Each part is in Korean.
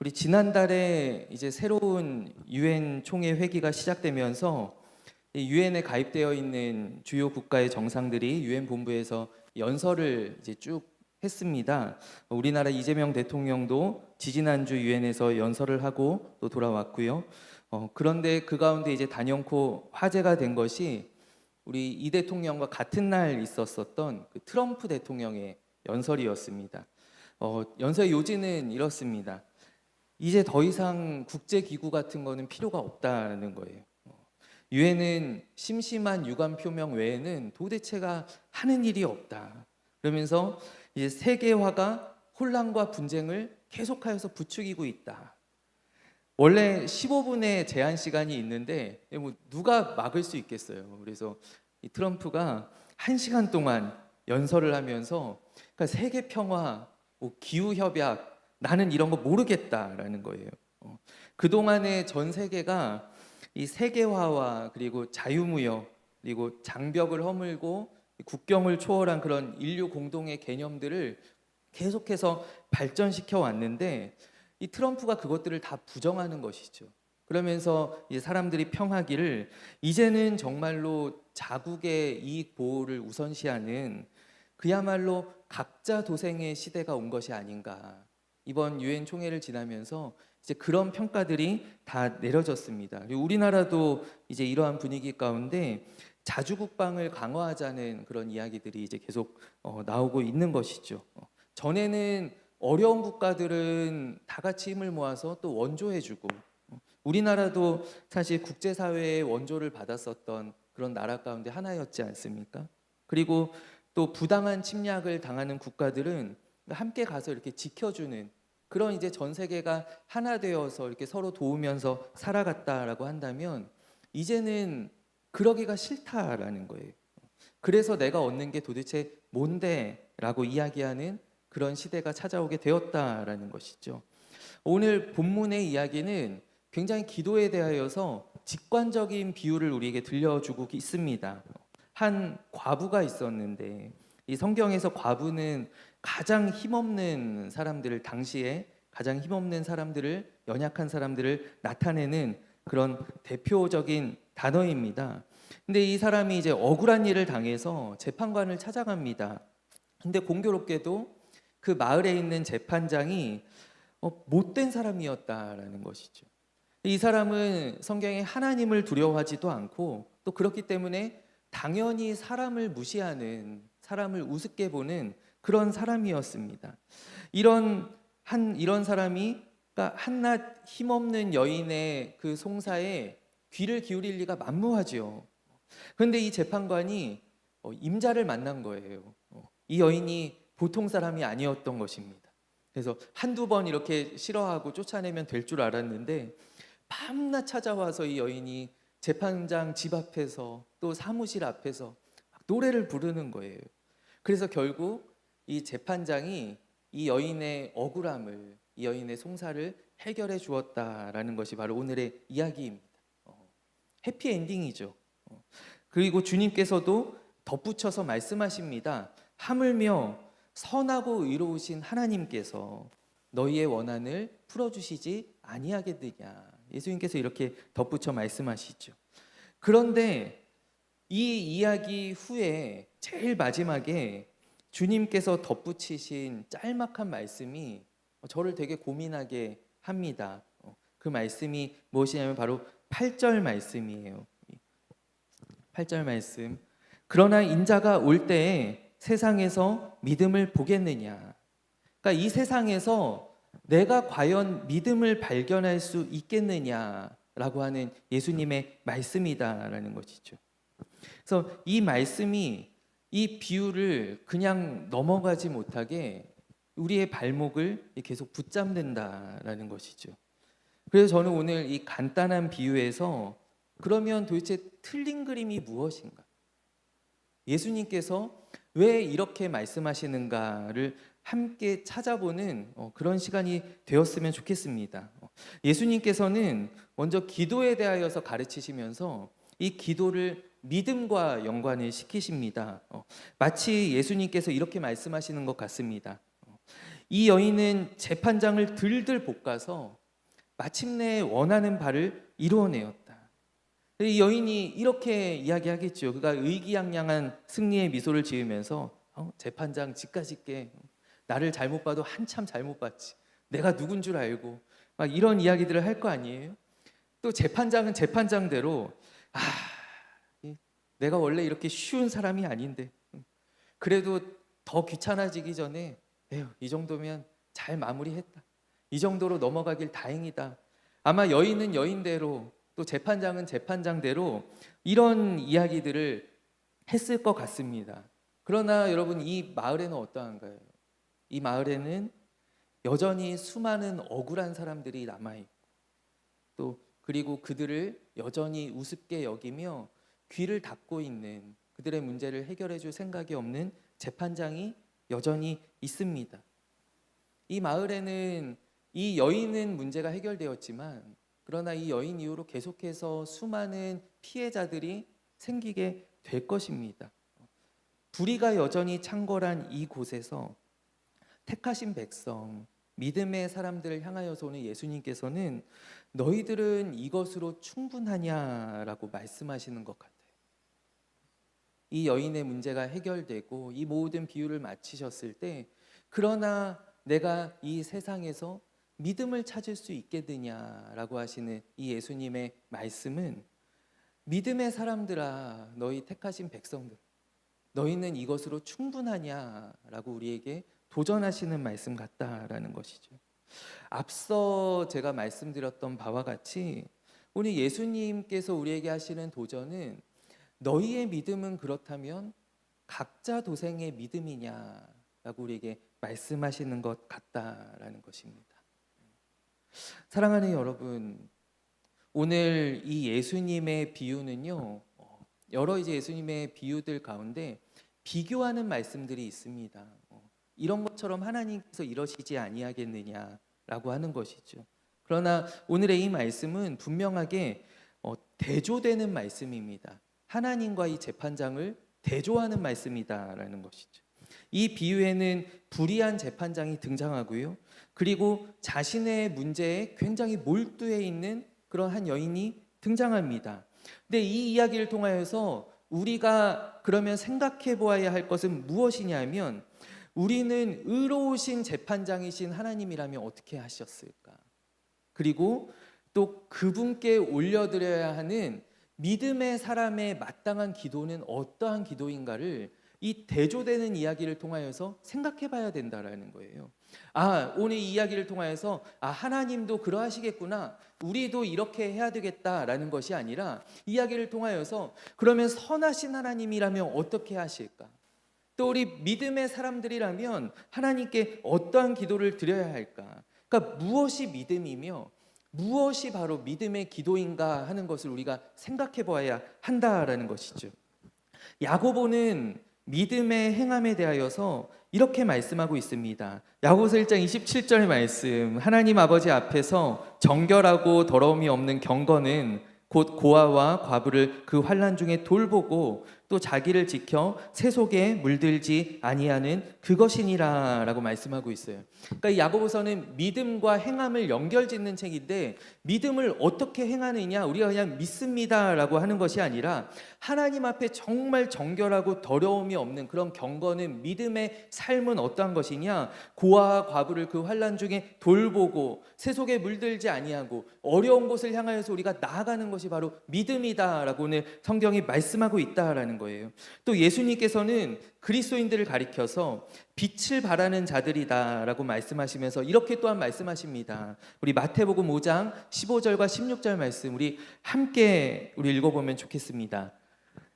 우리 지난달에 이제 새로운 유엔 총회 회기가 시작되면서 유엔에 가입되어 있는 주요 국가의 정상들이 유엔 본부에서 연설을 이제 쭉 했습니다. 우리나라 이재명 대통령도 지지난주 유엔에서 연설을 하고 또 돌아왔고요. 그런데 그 가운데 이제 단연코 화제가 된 것이 우리 이 대통령과 같은 날 있었었던 그 트럼프 대통령의 연설이었습니다. 연설의 요지는 이렇습니다. 이제 더 이상 국제기구 같은 거는 필요가 없다는 거예요. 유엔은 심심한 유감 표명 외에는 도대체가 하는 일이 없다. 그러면서 이제 세계화가 혼란과 분쟁을 계속하여서 부추기고 있다. 원래 15분의 제한 시간이 있는데 뭐 누가 막을 수 있겠어요. 그래서 이 트럼프가 1시간 동안 연설을 하면서 그러니까 세계 평화, 뭐 기후 협약 나는 이런 거 모르겠다라는 거예요. 그동안에 전 세계가 이 세계화와 그리고 자유무역 그리고 장벽을 허물고 국경을 초월한 그런 인류 공동의 개념들을 계속해서 발전시켜 왔는데 이 트럼프가 그것들을 다 부정하는 것이죠. 그러면서 이제 사람들이 평하기를 이제는 정말로 자국의 이익 보호를 우선시하는 그야말로 각자 도생의 시대가 온 것이 아닌가. 이번 유엔 총회를 지나면서 이제 그런 평가들이 다 내려졌습니다. 그리고 우리나라도 이제 이러한 분위기 가운데 자주국방을 강화하자는 그런 이야기들이 이제 계속 나오고 있는 것이죠. 전에는 어려운 국가들은 다 같이 힘을 모아서 또 원조해주고 우리나라도 사실 국제사회의 원조를 받았었던 그런 나라 가운데 하나였지 않습니까? 그리고 또 부당한 침략을 당하는 국가들은 함께 가서 이렇게 지켜주는 그런 이제 전 세계가 하나 되어서 이렇게 서로 도우면서 살아갔다라고 한다면 이제는 그러기가 싫다라는 거예요. 그래서 내가 얻는 게 도대체 뭔데? 라고 이야기하는 그런 시대가 찾아오게 되었다라는 것이죠. 오늘 본문의 이야기는 굉장히 기도에 대하여서 직관적인 비유를 우리에게 들려주고 있습니다. 한 과부가 있었는데 이 성경에서 과부는 가장 힘없는 사람들을 당시에 가장 힘없는 사람들을 연약한 사람들을 나타내는 그런 대표적인 단어입니다. 근데 이 사람이 이제 억울한 일을 당해서 재판관을 찾아갑니다. 근데 공교롭게도 그 마을에 있는 재판장이 못된 사람이었다라는 것이죠. 이 사람은 성경에 하나님을 두려워하지도 않고 또 그렇기 때문에 당연히 사람을 무시하는 사람을 우습게 보는 그런 사람이었습니다. 이런 사람이 그러니까 한낱 힘없는 여인의 그 송사에 귀를 기울일 리가 만무하지요. 그런데 이 재판관이 임자를 만난 거예요. 이 여인이 보통 사람이 아니었던 것입니다. 그래서 한두 번 이렇게 싫어하고 쫓아내면 될 줄 알았는데 밤낮 찾아와서 이 여인이 재판장 집 앞에서 또 사무실 앞에서 노래를 부르는 거예요. 그래서 결국 이 재판장이 이 여인의 억울함을 이 여인의 송사를 해결해 주었다라는 것이 바로 오늘의 이야기입니다. 해피엔딩이죠. 그리고 주님께서도 덧붙여서 말씀하십니다. 하물며 선하고 의로우신 하나님께서 너희의 원한을 풀어주시지 아니하겠느냐. 예수님께서 이렇게 덧붙여 말씀하시죠. 그런데 이 이야기 후에 제일 마지막에 주님께서 덧붙이신 짤막한 말씀이 저를 되게 고민하게 합니다. 그 말씀이 무엇이냐면 바로 8절 말씀이에요. 8절 말씀. 그러나 인자가 올 때에 세상에서 믿음을 보겠느냐. 그러니까 이 세상에서 내가 과연 믿음을 발견할 수 있겠느냐라고 하는 예수님의 말씀이다라는 것이죠. 그래서 이 말씀이 이 비유를 그냥 넘어가지 못하게 우리의 발목을 계속 붙잡는다라는 것이죠. 그래서 저는 오늘 이 간단한 비유에서 그러면 도대체 틀린 그림이 무엇인가? 예수님께서 왜 이렇게 말씀하시는가를 함께 찾아보는 그런 시간이 되었으면 좋겠습니다. 예수님께서는 먼저 기도에 대하여서 가르치시면서 이 기도를 믿음과 연관을 시키십니다. 마치 예수님께서 이렇게 말씀하시는 것 같습니다. 이 여인은 재판장을 들들 볶아서 마침내 원하는 바를 이루어내었다. 이 여인이 이렇게 이야기하겠죠. 그가 의기양양한 승리의 미소를 지으면서 재판장 집가십게, 나를 잘못 봐도 한참 잘못 봤지, 내가 누군 줄 알고, 막 이런 이야기들을 할 거 아니에요. 또 재판장은 재판장대로 내가 원래 이렇게 쉬운 사람이 아닌데 그래도 더 귀찮아지기 전에 에휴, 이 정도면 잘 마무리했다, 이 정도로 넘어가길 다행이다. 아마 여인은 여인대로 또 재판장은 재판장대로 이런 이야기들을 했을 것 같습니다. 그러나 여러분, 이 마을에는 어떠한가요? 이 마을에는 여전히 수많은 억울한 사람들이 남아있고, 또 그리고 그들을 여전히 우습게 여기며 귀를 닫고 있는, 그들의 문제를 해결해 줄 생각이 없는 재판장이 여전히 있습니다. 이 마을에는 이 여인은 문제가 해결되었지만, 그러나 이 여인 이후로 계속해서 수많은 피해자들이 생기게 될 것입니다. 불의가 여전히 창궐한 이곳에서 택하신 백성, 믿음의 사람들을 향하여서 오늘 예수님께서는 너희들은 이것으로 충분하냐라고 말씀하시는 것 같아요. 이 여인의 문제가 해결되고 이 모든 비유를 마치셨을 때, 그러나 내가 이 세상에서 믿음을 찾을 수 있겠느냐라고 하시는 이 예수님의 말씀은, 믿음의 사람들아, 너희 택하신 백성들, 너희는 이것으로 충분하냐라고 우리에게 도전하시는 말씀 같다라는 것이죠. 앞서 제가 말씀드렸던 바와 같이 오늘 예수님께서 우리에게 하시는 도전은, 너희의 믿음은 그렇다면 각자 도생의 믿음이냐라고 우리에게 말씀하시는 것 같다라는 것입니다. 사랑하는 여러분, 오늘 이 예수님의 비유는요, 여러 이제 예수님의 비유들 가운데 비교하는 말씀들이 있습니다. 이런 것처럼 하나님께서 이러시지 아니하겠느냐라고 하는 것이죠. 그러나 오늘의 이 말씀은 분명하게 대조되는 말씀입니다. 하나님과 이 재판장을 대조하는 말씀이다라는 것이죠. 이 비유에는 불의한 재판장이 등장하고요, 그리고 자신의 문제에 굉장히 몰두해 있는 그런 한 여인이 등장합니다. 근데 이 이야기를 통하여서 우리가 그러면 생각해 보아야 할 것은 무엇이냐면, 우리는 의로우신 재판장이신 하나님이라면 어떻게 하셨을까? 그리고 또 그분께 올려드려야 하는 믿음의 사람의 마땅한 기도는 어떠한 기도인가를 이 대조되는 이야기를 통하여서 생각해 봐야 된다라는 거예요. 오늘 이 이야기를 통하여서 하나님도 그러하시겠구나, 우리도 이렇게 해야 되겠다라는 것이 아니라, 이야기를 통하여서 그러면 선하신 하나님이라면 어떻게 하실까? 또 우리 믿음의 사람들이라면 하나님께 어떠한 기도를 드려야 할까? 그러니까 무엇이 믿음이며 무엇이 바로 믿음의 기도인가 하는 것을 우리가 생각해 보아야 한다라는 것이죠. 야고보는 믿음의 행함에 대하여서 이렇게 말씀하고 있습니다. 야고보서 1장 27절의 말씀, 하나님 아버지 앞에서 정결하고 더러움이 없는 경건은 곧 고아와 과부를 그 환난 중에 돌보고 또 자기를 지켜 세속에 물들지 아니하는 그것이니라 라고 말씀하고 있어요. 그러니까 이 야고보서는 믿음과 행함을 연결짓는 책인데, 믿음을 어떻게 행하느냐, 우리가 그냥 믿습니다 라고 하는 것이 아니라 하나님 앞에 정말 정결하고 더러움이 없는 그런 경건은, 믿음의 삶은 어떠한 것이냐, 고아와 과부를 그 환난 중에 돌보고 세속에 물들지 아니하고 어려운 곳을 향하여서 우리가 나아가는 것이 바로 믿음이다 라고 오늘 성경이 말씀하고 있다라는 거예요. 또 예수님께서는 그리스도인들을 가리켜서 빛을 발하는 자들이다 라고 말씀하시면서 이렇게 또한 말씀하십니다. 우리 마태복음 5장 15절과 16절 말씀 우리 함께 읽어보면 좋겠습니다.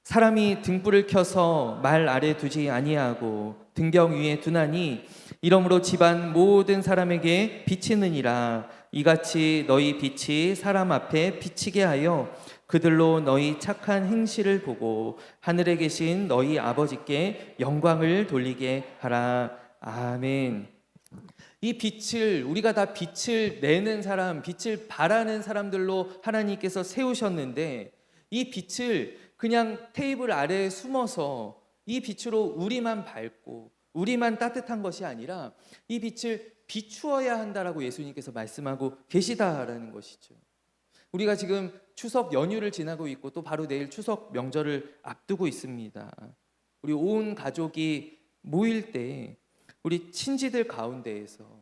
사람이 등불을 켜서 말 아래 두지 아니하고 등경 위에 두나니 이러므로 집안 모든 사람에게 비치느니라. 이같이 너희 빛이 사람 앞에 비치게 하여 그들로 너희 착한 행실을 보고 하늘에 계신 너희 아버지께 영광을 돌리게 하라. 아멘. 이 빛을, 우리가 다 빛을 내는 사람, 빛을 발하는 사람들로 하나님께서 세우셨는데, 이 빛을 그냥 테이블 아래에 숨어서 이 빛으로 우리만 밝고 우리만 따뜻한 것이 아니라 이 빛을 비추어야 한다라고 예수님께서 말씀하고 계시다라는 것이죠. 우리가 지금 추석 연휴를 지나고 있고 또 바로 내일 추석 명절을 앞두고 있습니다. 우리 온 가족이 모일 때 우리 친지들 가운데에서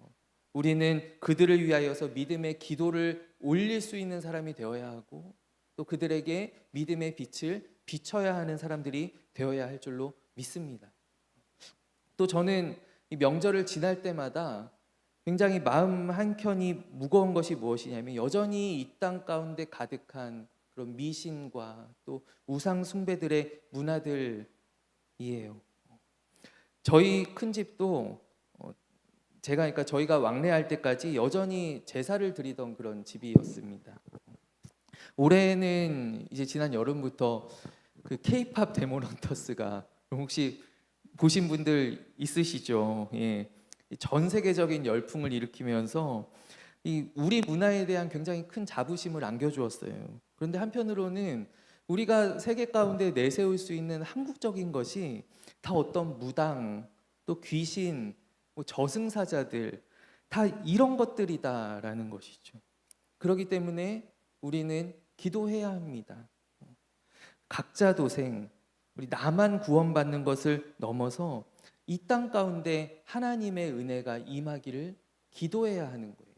우리는 그들을 위하여서 믿음의 기도를 올릴 수 있는 사람이 되어야 하고 또 그들에게 믿음의 빛을 비춰야 하는 사람들이 되어야 할 줄로 믿습니다. 또 저는 이 명절을 지날 때마다 굉장히 마음 한켠이 무거운 것이 무엇이냐면 여전히 이 땅 가운데 가득한 그런 미신과 또 우상 숭배들의 문화들이에요. 저희 큰 집도 그러니까 저희가 왕래할 때까지 여전히 제사를 드리던 그런 집이었습니다. 올해는 이제 지난 여름부터 그 K-팝 데모런터스가 혹시 보신 분들 있으시죠? 예. 전 세계적인 열풍을 일으키면서 이 우리 문화에 대한 굉장히 큰 자부심을 안겨주었어요. 그런데 한편으로는 우리가 세계 가운데 내세울 수 있는 한국적인 것이 다 어떤 무당, 또 귀신, 뭐 저승사자들 다 이런 것들이다라는 것이죠. 그렇기 때문에 우리는 기도해야 합니다. 각자 도생, 우리 나만 구원받는 것을 넘어서 이 땅 가운데 하나님의 은혜가 임하기를 기도해야 하는 거예요.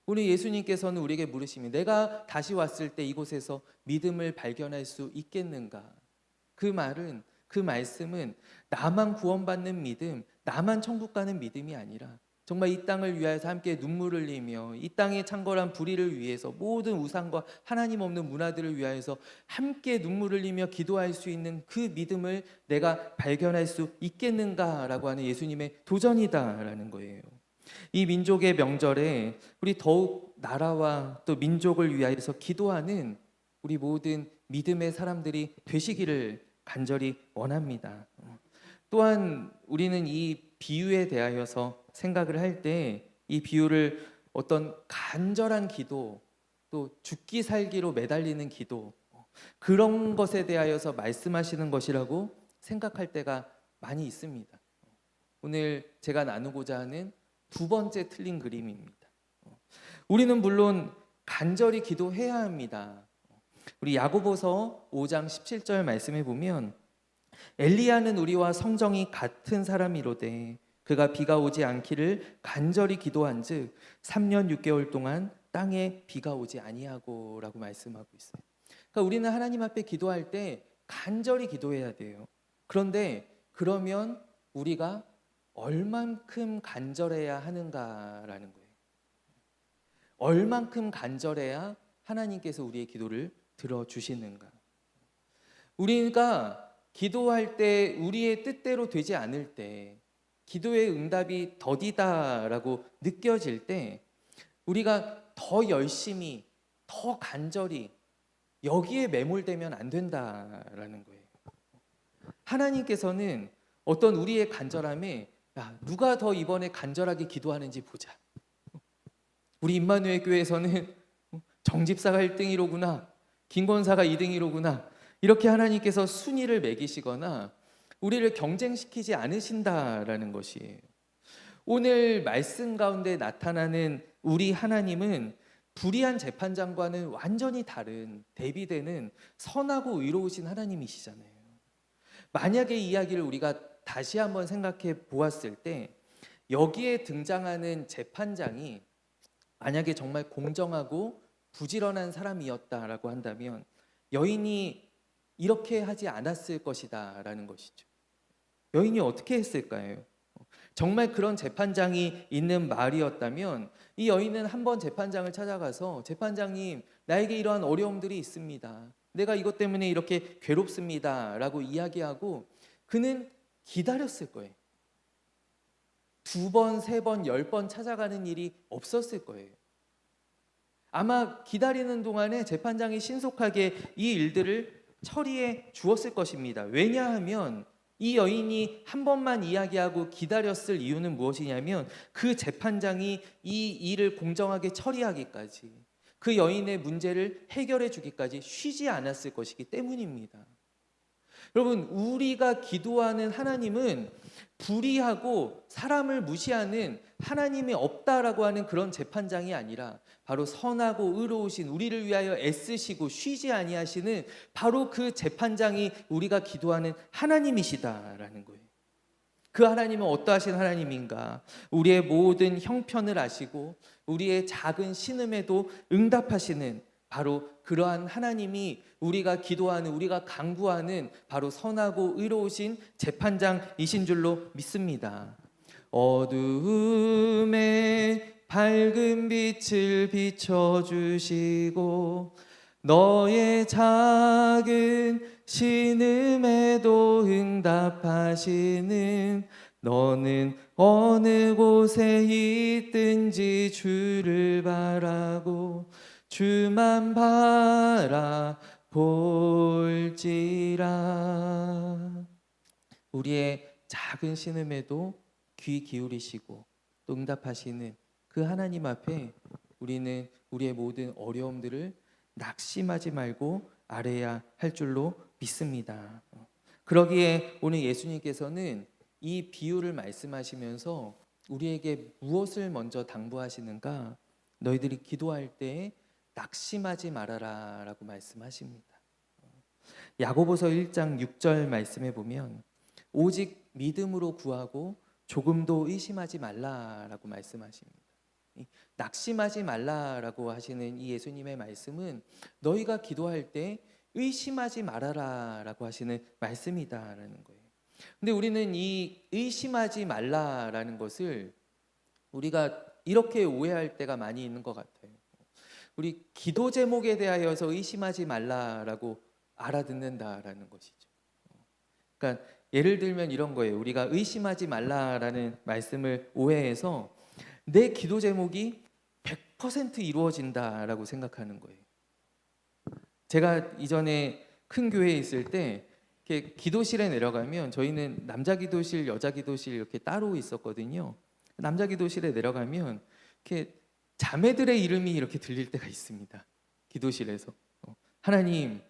우리 예수님께서는 우리에게 물으시면 내가 다시 왔을 때 이곳에서 믿음을 발견할 수 있겠는가? 그 말씀은 나만 구원받는 믿음, 나만 천국 가는 믿음이 아니라 정말 이 땅을 위하여서 함께 눈물을 흘리며 이 땅의 창궐한 불의를 위해서 모든 우상과 하나님 없는 문화들을 위하여서 함께 눈물을 흘리며 기도할 수 있는 그 믿음을 내가 발견할 수 있겠는가라고 하는 예수님의 도전이다라는 거예요. 이 민족의 명절에 우리 더욱 나라와 또 민족을 위하여서 기도하는 우리 모든 믿음의 사람들이 되시기를 간절히 원합니다. 또한 우리는 이 비유에 대하여서 생각을 할 때 이 비유를 어떤 간절한 기도, 또 죽기 살기로 매달리는 기도, 그런 것에 대하여서 말씀하시는 것이라고 생각할 때가 많이 있습니다. 오늘 제가 나누고자 하는 두 번째 틀린 그림입니다. 우리는 물론 간절히 기도해야 합니다. 우리 야고보서 5장 17절 말씀해 보면 엘리야는 우리와 성정이 같은 사람이로되 그가 비가 오지 않기를 간절히 기도한즉 3년 6개월 동안 땅에 비가 오지 아니하고 라고 말씀하고 있어요. 그러니까 우리는 하나님 앞에 기도할 때 간절히 기도해야 돼요. 그런데 그러면 우리가 얼만큼 간절해야 하는가라는 거예요. 얼만큼 간절해야 하나님께서 우리의 기도를 들어주시는가. 우리가 기도할 때 우리의 뜻대로 되지 않을 때 기도의 응답이 더디다라고 느껴질 때 우리가 더 열심히 더 간절히 여기에 매몰되면 안 된다라는 거예요. 하나님께서는 어떤 우리의 간절함에 누가 더 이번에 간절하게 기도하는지 보자. 우리 임마누엘 교회에서는 정집사가 1등이로구나, 김권사가 2등이로구나 이렇게 하나님께서 순위를 매기시거나 우리를 경쟁시키지 않으신다라는 것이에요. 오늘 말씀 가운데 나타나는 우리 하나님은 불의한 재판장과는 완전히 다른 대비되는 선하고 의로우신 하나님이시잖아요. 만약에 이 이야기를 우리가 다시 한번 생각해 보았을 때 여기에 등장하는 재판장이 만약에 정말 공정하고 부지런한 사람이었다라고 한다면 여인이 이렇게 하지 않았을 것이다 라는 것이죠. 여인이 어떻게 했을까요? 정말 그런 재판장이 있는 마을이었다면 이 여인은 한번 재판장을 찾아가서 재판장님, 나에게 이러한 어려움들이 있습니다. 내가 이것 때문에 이렇게 괴롭습니다 라고 이야기하고 그는 기다렸을 거예요. 2번, 3번, 10번 찾아가는 일이 없었을 거예요. 아마 기다리는 동안에 재판장이 신속하게 이 일들을 처리해 주었을 것입니다. 왜냐하면 이 여인이 한 번만 이야기하고 기다렸을 이유는 무엇이냐면 그 재판장이 이 일을 공정하게 처리하기까지 그 여인의 문제를 해결해 주기까지 쉬지 않았을 것이기 때문입니다. 여러분, 우리가 기도하는 하나님은 불의하고 사람을 무시하는 하나님이 없다라고 하는 그런 재판장이 아니라 바로 선하고 의로우신, 우리를 위하여 애쓰시고 쉬지 아니하시는 바로 그 재판장이 우리가 기도하는 하나님이시다라는 거예요. 그 하나님은 어떠하신 하나님인가? 우리의 모든 형편을 아시고 우리의 작은 신음에도 응답하시는 바로 그러한 하나님이 우리가 기도하는, 우리가 간구하는 바로 선하고 의로우신 재판장이신 줄로 믿습니다. 어두움에 밝은 빛을 비춰주시고 너의 작은 신음에도 응답하시는, 너는 어느 곳에 있든지 주를 바라고 주만 바라볼지라. 우리의 작은 신음에도 귀 기울이시고 또 응답하시는 그 하나님 앞에 우리는 우리의 모든 어려움들을 낙심하지 말고 아뢰야 할 줄로 믿습니다. 그러기에 오늘 예수님께서는 이 비유를 말씀하시면서 우리에게 무엇을 먼저 당부하시는가? 너희들이 기도할 때 낙심하지 말아라 라고 말씀하십니다. 야고보서 1장 6절 말씀에 보면 오직 믿음으로 구하고 조금도 의심하지 말라라고 말씀하십니다. 낙심하지 말라라고 하시는 이 예수님의 말씀은 너희가 기도할 때 의심하지 말아라라고 하시는 말씀이다라는 거예요. 근데 우리는 이 의심하지 말라라는 것을 우리가 이렇게 오해할 때가 많이 있는 것 같아요. 우리 기도 제목에 대하여서 의심하지 말라라고 알아듣는다라는 것이죠. 그러니까 예를 들면 이런 거예요. 우리가 의심하지 말라라는 말씀을 오해해서 내 기도 제목이 100% 이루어진다라고 생각하는 거예요. 제가 이전에 큰 교회에 있을 때 이렇게 기도실에 내려가면, 저희는 남자 기도실, 여자 기도실 이렇게 따로 있었거든요. 남자 기도실에 내려가면 이렇게 자매들의 이름이 이렇게 들릴 때가 있습니다. 기도실에서. 하나님,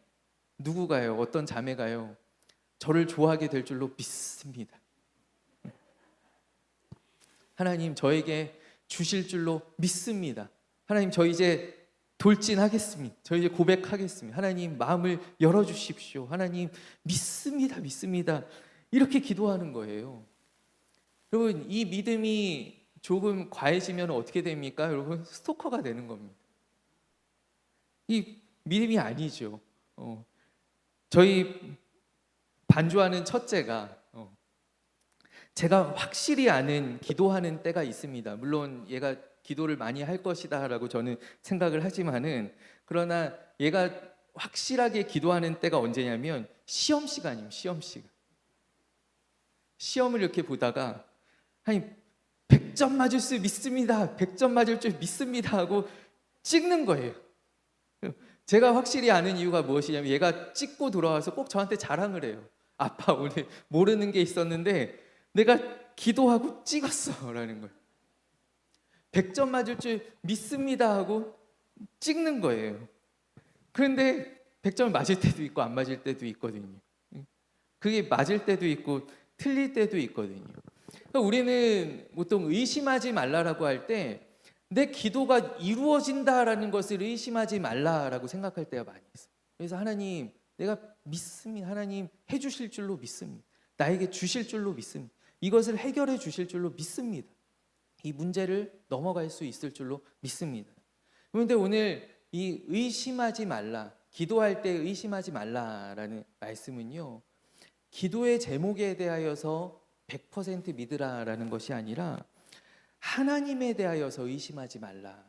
누구가요? 어떤 자매가요? 저를 좋아하게 될 줄로 믿습니다. 하나님, 저에게 주실 줄로 믿습니다. 하나님, 저 이제 돌진하겠습니다. 저 이제 고백하겠습니다. 하나님, 마음을 열어주십시오. 하나님, 믿습니다. 믿습니다. 이렇게 기도하는 거예요. 여러분, 이 믿음이 조금 과해지면 어떻게 됩니까? 여러분, 스토커가 되는 겁니다. 이 믿음이 아니죠. 저희 반주하는 첫째가 제가 확실히 아는 기도하는 때가 있습니다. 물론 얘가 기도를 많이 할 것이다 라고 저는 생각을 하지만은, 그러나 얘가 확실하게 기도하는 때가 언제냐면 시험 시간이에요. 시험 시간. 시험을 이렇게 보다가 아니 100점 맞을 수 믿습니다. 100점 맞을 줄 믿습니다 하고 찍는 거예요. 제가 확실히 아는 이유가 무엇이냐면 얘가 찍고 돌아와서 꼭 저한테 자랑을 해요. 아빠, 오늘 모르는 게 있었는데 내가 기도하고 찍었어 라는 거예요. 100점 맞을 줄 믿습니다 하고 찍는 거예요. 그런데 100점을 맞을 때도 있고 안 맞을 때도 있거든요. 그게 맞을 때도 있고 틀릴 때도 있거든요. 그러니까 우리는 보통 의심하지 말라라고 할 때 내 기도가 이루어진다라는 것을 의심하지 말라라고 생각할 때가 많이 있어요. 그래서 하나님, 내가 믿습니다. 하나님 해주실 줄로 믿습니다. 나에게 주실 줄로 믿습니다. 이것을 해결해 주실 줄로 믿습니다. 이 문제를 넘어갈 수 있을 줄로 믿습니다. 그런데 오늘 이 의심하지 말라, 기도할 때 의심하지 말라라는 말씀은요, 기도의 제목에 대하여서 100% 믿으라라는 것이 아니라 하나님에 대하여서 의심하지 말라.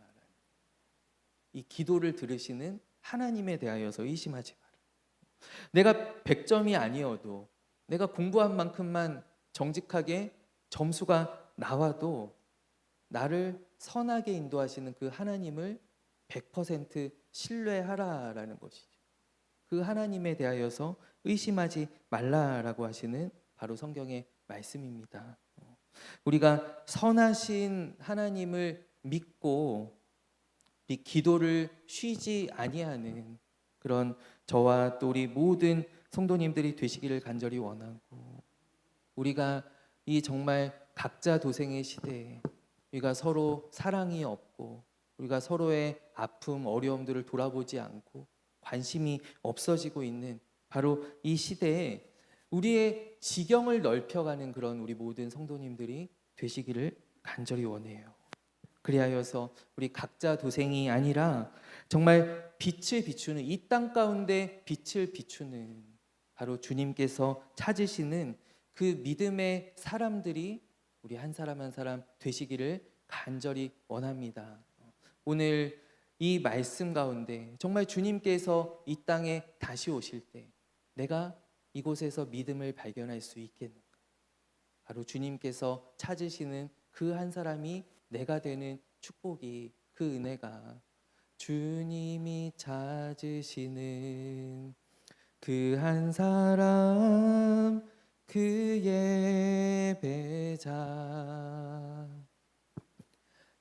이 기도를 들으시는 하나님에 대하여서 의심하지 마라. 내가 100점이 아니어도, 내가 공부한 만큼만 정직하게 점수가 나와도 나를 선하게 인도하시는 그 하나님을 100% 신뢰하라라는 것이죠. 그 하나님에 대하여서 의심하지 말라라고 하시는 바로 성경의 말씀입니다. 우리가 선하신 하나님을 믿고 기도를 쉬지 아니하는 그런 저와 또 우리 모든 성도님들이 되시기를 간절히 원하고, 우리가 이 정말 각자 도생의 시대에 우리가 서로 사랑이 없고, 우리가 서로의 아픔, 어려움들을 돌아보지 않고 관심이 없어지고 있는 바로 이 시대에 우리의 지경을 넓혀가는 그런 우리 모든 성도님들이 되시기를 간절히 원해요. 그리하여서 우리 각자 도생이 아니라 정말 빛을 비추는, 이 땅 가운데 빛을 비추는 바로 주님께서 찾으시는 그 믿음의 사람들이 우리 한 사람 한 사람 되시기를 간절히 원합니다. 오늘 이 말씀 가운데 정말 주님께서 이 땅에 다시 오실 때 내가 이곳에서 믿음을 발견할 수 있겠는가? 바로 주님께서 찾으시는 그 한 사람이 내가 되는 축복이, 그 은혜가, 주님이 찾으시는 그 한 사람, 그 예배자,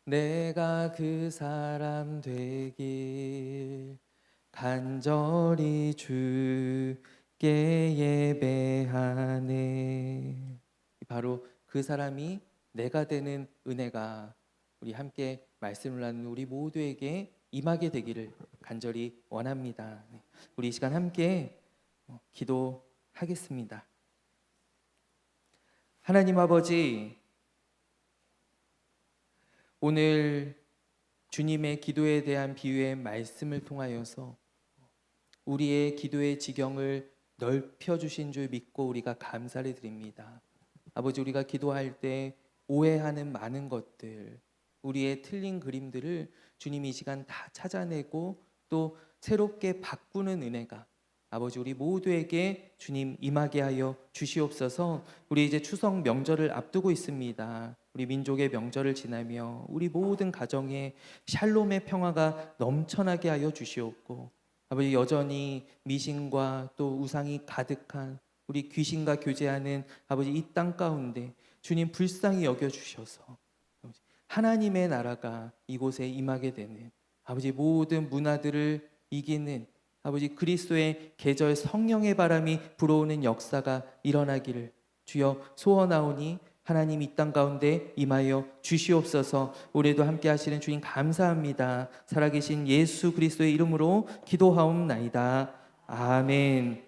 내가 그 사람 되길 간절히 주께 예배하네. 바로 그 사람이 내가 되는 은혜가 우리 함께 말씀을 나누는 우리 모두에게 임하게 되기를 간절히 원합니다. 우리 이 시간 함께 기도하겠습니다. 하나님 아버지, 오늘 주님의 기도에 대한 비유의 말씀을 통하여서 우리의 기도의 지경을 넓혀주신 줄 믿고 우리가 감사를 드립니다. 아버지, 우리가 기도할 때 오해하는 많은 것들, 우리의 틀린 그림들을 주님이 이 시간 다 찾아내고 또 새롭게 바꾸는 은혜가 아버지 우리 모두에게 주님 임하게 하여 주시옵소서. 우리 이제 추석 명절을 앞두고 있습니다. 우리 민족의 명절을 지나며 우리 모든 가정에 샬롬의 평화가 넘쳐나게 하여 주시옵고, 아버지 여전히 미신과 또 우상이 가득한 우리 귀신과 교제하는 아버지 이 땅 가운데 주님 불쌍히 여겨주셔서 하나님의 나라가 이곳에 임하게 되는 아버지 모든 문화들을 이기는 아버지 그리스도의 계절 성령의 바람이 불어오는 역사가 일어나기를 주여 소원하오니 하나님 이 땅 가운데 임하여 주시옵소서. 올해도 함께 하시는 주님 감사합니다. 살아계신 예수 그리스도의 이름으로 기도하옵나이다. 아멘.